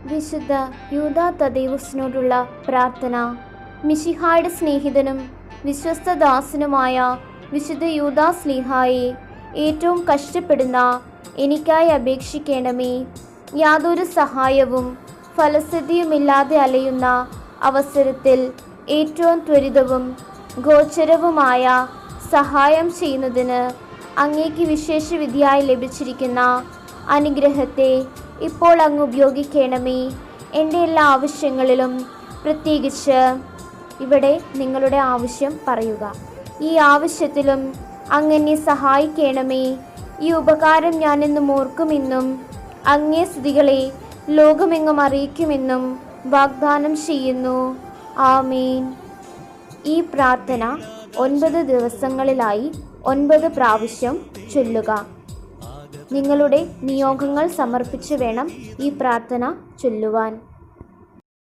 വിശുദ്ധ യൂദാ തദേവുസിനോടുള്ള പ്രാർത്ഥന. മിശിഹായുടെ സ്നേഹിതനും വിശ്വസ്തദാസനുമായ വിശുദ്ധ യൂദാ സ്ലീഹായെ ഏറ്റവും കഷ്ടപ്പെടുന്ന എനിക്കായി അപേക്ഷിക്കണമേ. യാതൊരു സഹായവും ഫലസിദ്ധിയുമില്ലാതെ അലയുന്ന അവസരത്തിൽ ഏറ്റവും ത്വരിതവും ഗോചരവുമായ സഹായം ചെയ്യുന്നതിന് അങ്ങേക്ക് വിശേഷവിധിയായി ലഭിച്ചിരിക്കുന്ന അനുഗ്രഹത്തെ ഇപ്പോൾ അങ്ങ് ഉപയോഗിക്കണമേ. എൻ്റെ എല്ലാ ആവശ്യങ്ങളിലും, പ്രത്യേകിച്ച് ഇവിടെ നിങ്ങളുടെ ആവശ്യം പറയുക, ഈ ആവശ്യത്തിലും അങ്ങെന്നെ സഹായിക്കണമേ. ഈ ഉപകാരം ഞാനെന്നും ഓർക്കുമെന്നും അങ്ങേ സ്തുതികളെ ലോകമെങ്ങും അറിയിക്കുമെന്നും വാഗ്ദാനം ചെയ്യുന്നു. ആമേൻ. ഈ പ്രാർത്ഥന 9 ദിവസങ്ങളിലായി 9 പ്രാവശ്യം ചൊല്ലുക. നിങ്ങളുടെ നിയോഗങ്ങൾ സമർപ്പിച്ച് വേണം ഈ പ്രാർത്ഥന ചൊല്ലുവാൻ.